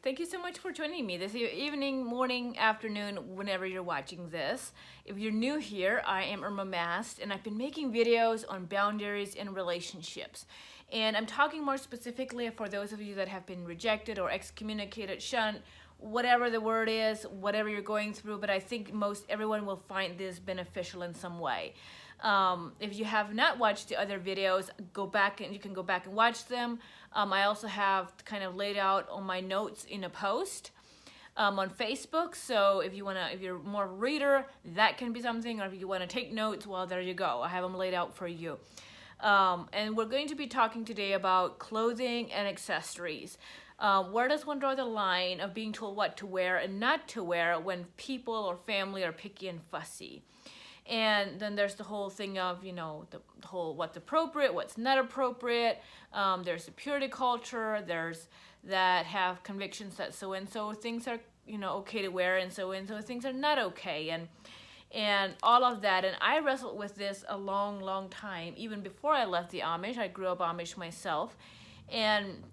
Thank you so much for joining me this evening, morning, afternoon, whenever you're watching this. If you're new here, I am Irma Mast, and I've been making videos on boundaries in relationships. And I'm talking more specifically for those of you that have been rejected or excommunicated, shunned, whatever the word is, whatever you're going through, but I think most everyone will find this beneficial in some way. If you have not watched the other videos, go back and you can go back and watch them. I also have kind of laid out all my notes in a post on Facebook. So if you're more of a reader, that can be something, or if you want to take notes, well, there you go. I have them laid out for you. And we're going to be talking today about clothing and accessories. Where does one draw the line of being told what to wear and not to wear when people or family are picky and fussy? And then there's the whole thing of, the whole what's appropriate, what's not appropriate. There's a purity culture. There's that have convictions that so-and-so things are, okay to wear, and so-and-so things are not okay. And all of that. And I wrestled with this a long, long time. Even before I left the Amish, I grew up Amish myself. And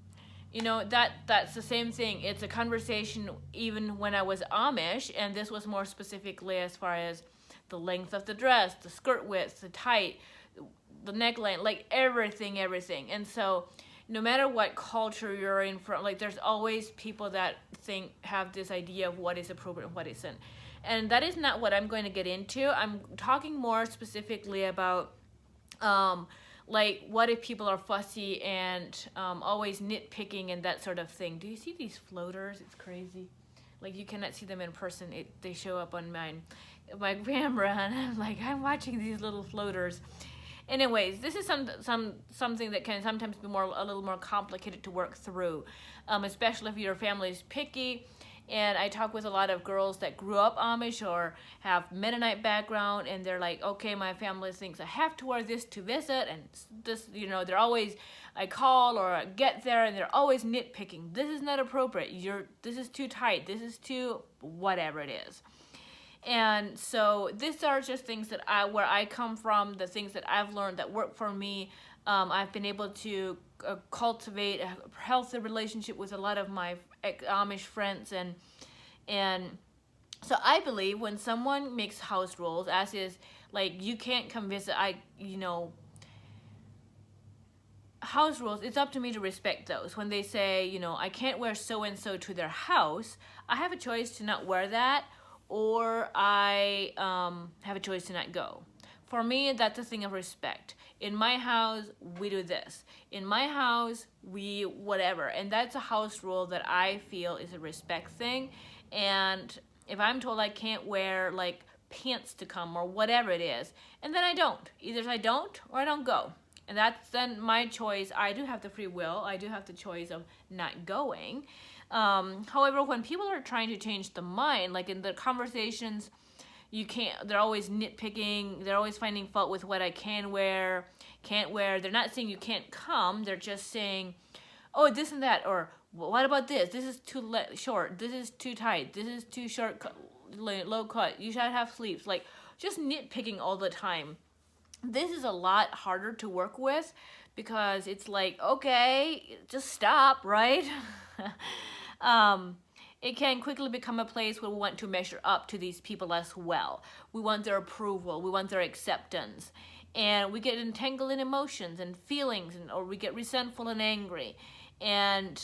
that's the same thing. It's a conversation even when I was Amish, and this was more specifically as far as the length of the dress, the skirt width, the tight, the neckline, like everything. And so no matter what culture you're in from, like there's always people that have this idea of what is appropriate and what isn't. And that is not what I'm going to get into. I'm talking more specifically about like what if people are fussy and always nitpicking and that sort of thing. Do you see these floaters? It's crazy. Like you cannot see them in person. They show up on my camera, and I'm like, I'm watching these little floaters. Anyways, this is something that can sometimes be a little more complicated to work through, especially if your family is picky. And I talk with a lot of girls that grew up Amish or have Mennonite background, and they're like, okay, my family thinks I have to wear this to visit, and this, they're always, I call or I get there, and they're always nitpicking. This is not appropriate. This is too tight. This is too whatever it is. And so these are just things that where I come from, the things that I've learned that work for me. I've been able to cultivate a healthy relationship with a lot of my Amish friends, and so I believe when someone makes house rules, as is like you can't come visit, house rules, it's up to me to respect those. When they say, I can't wear so and so to their house, I have a choice to not wear that, or I have a choice to not go. For me, that's a thing of respect. In my house, we do this. In my house, we whatever. And that's a house rule that I feel is a respect thing. And if I'm told I can't wear like pants to come or whatever it is, and then I don't. Either I don't or I don't go. And that's then my choice. I do have the free will. I do have the choice of not going. However, when people are trying to change the mind, like in the conversations, they're always nitpicking, they're always finding fault with what I can wear, can't wear. They're not saying you can't come, they're just saying, oh, this and that, or what about this? This is too short, this is too tight, this is too short, low cut, you should have sleeves. Like, just nitpicking all the time. This is a lot harder to work with because it's like, okay, just stop, right? It can quickly become a place where we want to measure up to these people as well. We want their approval, we want their acceptance, and we get entangled in emotions and feelings, or we get resentful and angry. And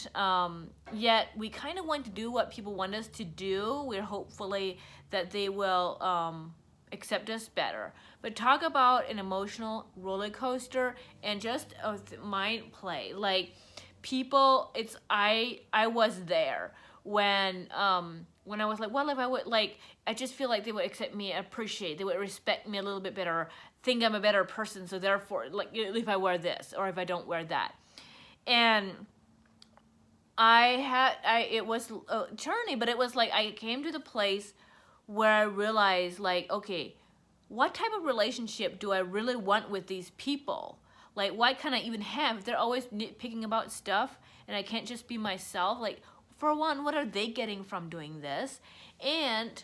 yet we kind of want to do what people want us to do. We're hopefully that they will accept us better. But talk about an emotional roller coaster and just a mind play. Like people, I was there when I was like, well, if I would, like, I just feel like they would accept me, appreciate, they would respect me a little bit better, think I'm a better person, so therefore, like, if I wear this or if I don't wear that. And it was a journey, but it was like I came to the place where I realized, like, okay, what type of relationship do I really want with these people? Like, what can I even have if they're always nitpicking about stuff and I can't just be myself? Like, for one, what are they getting from doing this? And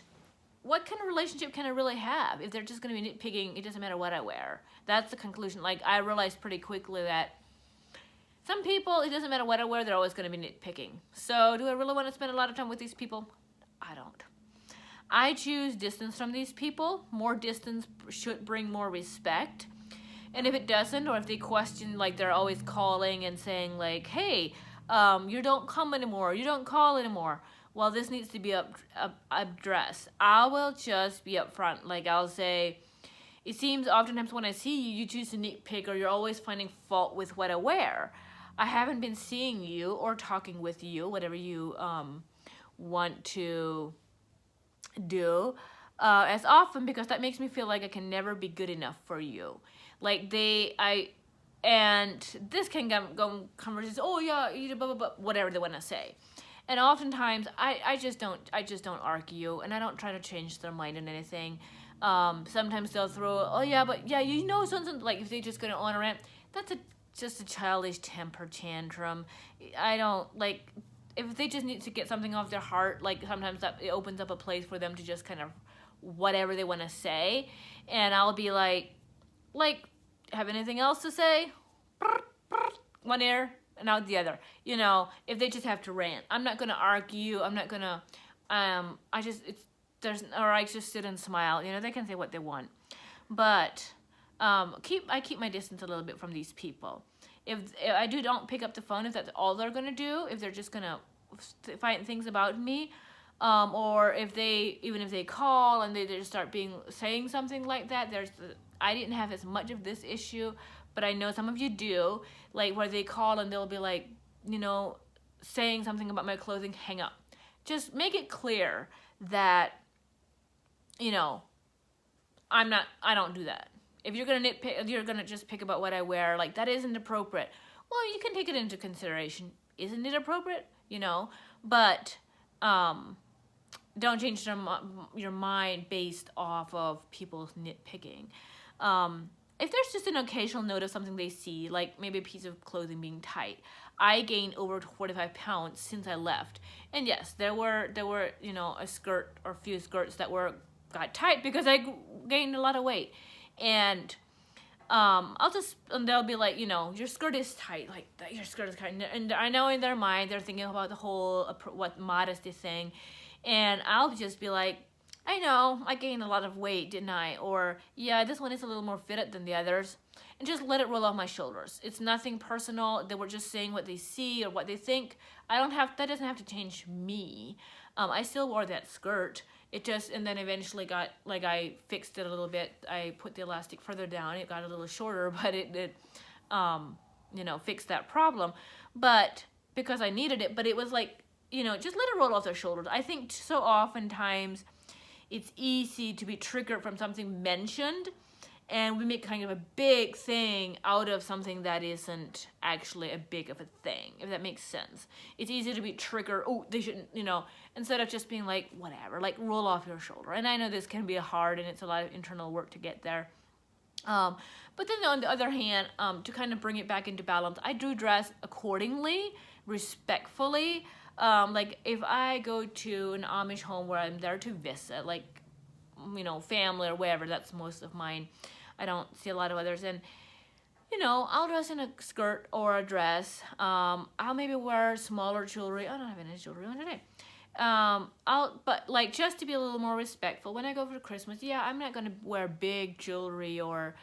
what kind of relationship can I really have if they're just going to be nitpicking? It doesn't matter what I wear. That's the conclusion. Like, I realized pretty quickly that Some people, it doesn't matter what I wear, they're always going to be nitpicking. So do I really want to spend a lot of time with these people? I don't. I choose distance from these people. More distance should bring more respect. And if it doesn't, or if they question, like they're always calling and saying like, hey, you don't come anymore, you don't call anymore. Well, this needs to be addressed. I will just be upfront. Like I'll say, it seems oftentimes when I see you, you choose to nitpick or you're always finding fault with what I wear. I haven't been seeing you or talking with you, whatever you want to do, as often, because that makes me feel like I can never be good enough for you. Like and this can go conversations, oh yeah, you blah, blah, blah, whatever they want to say. And oftentimes I just don't argue, and I don't try to change their mind on anything. Sometimes they'll throw, oh yeah, but yeah, you know, something, like if they're just going to on a rant, that's just a childish temper tantrum. I don't, like, if they just need to get something off their heart, like sometimes that it opens up a place for them to just kind of whatever they want to say. And I'll be like, have anything else to say? One ear and out the other. You know, if they just have to rant, I'm not going to argue. I'm not going to, I just sit and smile. You know, they can say what they want. But I keep my distance a little bit from these people. If I don't pick up the phone, if that's all they're going to do, if they're just going to find things about me, or if they call and they just start saying something like that, I didn't have as much of this issue, but I know some of you do, like where they call and they'll be like, you know, saying something about my clothing, hang up. Just make it clear that, you know, I don't do that. If you're going to nitpick, you're going to just pick about what I wear, like that isn't appropriate. Well, you can take it into consideration. Isn't it appropriate? You know, but don't change your mind based off of people's nitpicking. If there's just an occasional note of something they see, like maybe a piece of clothing being tight, I gained over 45 pounds since I left. And yes, there were, you know, a skirt or a few skirts that got tight because I gained a lot of weight. And and they'll be like, you know, your skirt is tight, like your skirt is tight. And I know in their mind, they're thinking about the whole, what modesty thing. And I'll just be like, I know, I gained a lot of weight, didn't I? Or, yeah, this one is a little more fitted than the others. And just let it roll off my shoulders. It's nothing personal. They were just saying what they see or what they think. That doesn't have to change me. I still wore that skirt. And then eventually I fixed it a little bit. I put the elastic further down. It got a little shorter, but it you know, fixed that problem. But because I needed it, but it was like, you know, just let it roll off their shoulders. I think so oftentimes it's easy to be triggered from something mentioned, and we make kind of a big thing out of something that isn't actually a big of a thing, if that makes sense. It's easy to be triggered, oh, they shouldn't, you know, instead of just being like, whatever, like roll off your shoulder. And I know this can be hard and it's a lot of internal work to get there. But then on the other hand, to kind of bring it back into balance, I do dress accordingly, respectfully. Like if I go to an Amish home where I'm there to visit, like, you know, family or whatever, that's most of mine. I don't see a lot of others. And, you know, I'll dress in a skirt or a dress. I'll maybe wear smaller jewelry. I don't have any jewelry on today. But like just to be a little more respectful when I go for Christmas, yeah, I'm not going to wear big jewelry or,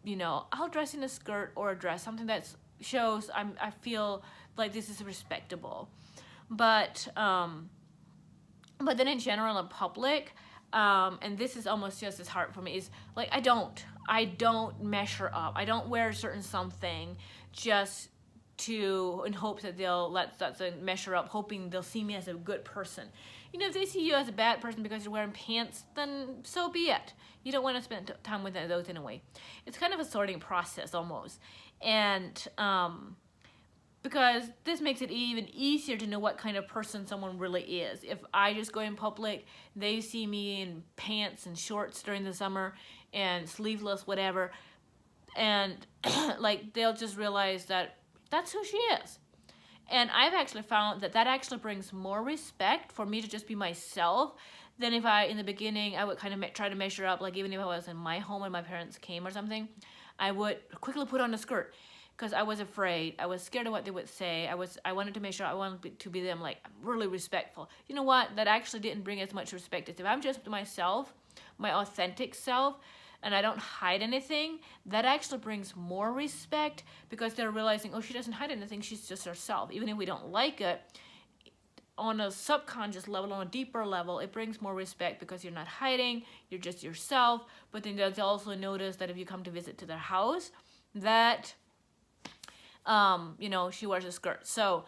you know, I'll dress in a skirt or a dress, something that shows I feel like this is respectable. But then in general in public, and this is almost just as hard for me, is like I don't measure up. I don't wear a certain something just in hopes that that's a measure up, hoping they'll see me as a good person. You know, if they see you as a bad person because you're wearing pants, then so be it. You don't want to spend time with those anyway. It's kind of a sorting process almost. And because this makes it even easier to know what kind of person someone really is. If I just go in public, they see me in pants and shorts during the summer and sleeveless, whatever, and like they'll just realize that that's who she is. And I've actually found that actually brings more respect for me to just be myself than if in the beginning, I would kind of try to measure up, like even if I was in my home and my parents came or something, I would quickly put on a skirt. because I was afraid. I was scared of what they would say. I wanted to make sure I wanted to be them like really respectful. You know what? That actually didn't bring as much respect as if I'm just myself, my authentic self, and I don't hide anything. That actually brings more respect because they're realizing, oh, she doesn't hide anything. She's just herself. Even if we don't like it, on a subconscious level, on a deeper level, it brings more respect because you're not hiding, you're just yourself. But then they also notice that if you come to visit to their house, that you know, she wears a skirt. So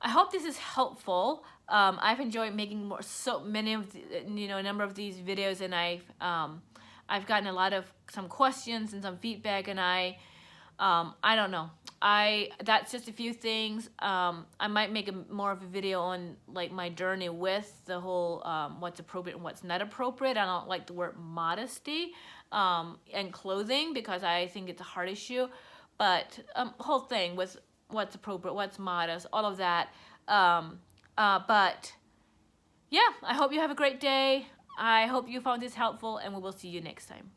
I hope this is helpful. I've enjoyed making so many of a number of these videos, and I've gotten a lot of some questions and some feedback, and I don't know. That's just a few things. I might make more of a video on like my journey with the whole what's appropriate and what's not appropriate. I don't like the word modesty and clothing because I think it's a hard issue. But whole thing with what's appropriate, what's modest, all of that. But yeah, I hope you have a great day. I hope you found this helpful, and we will see you next time.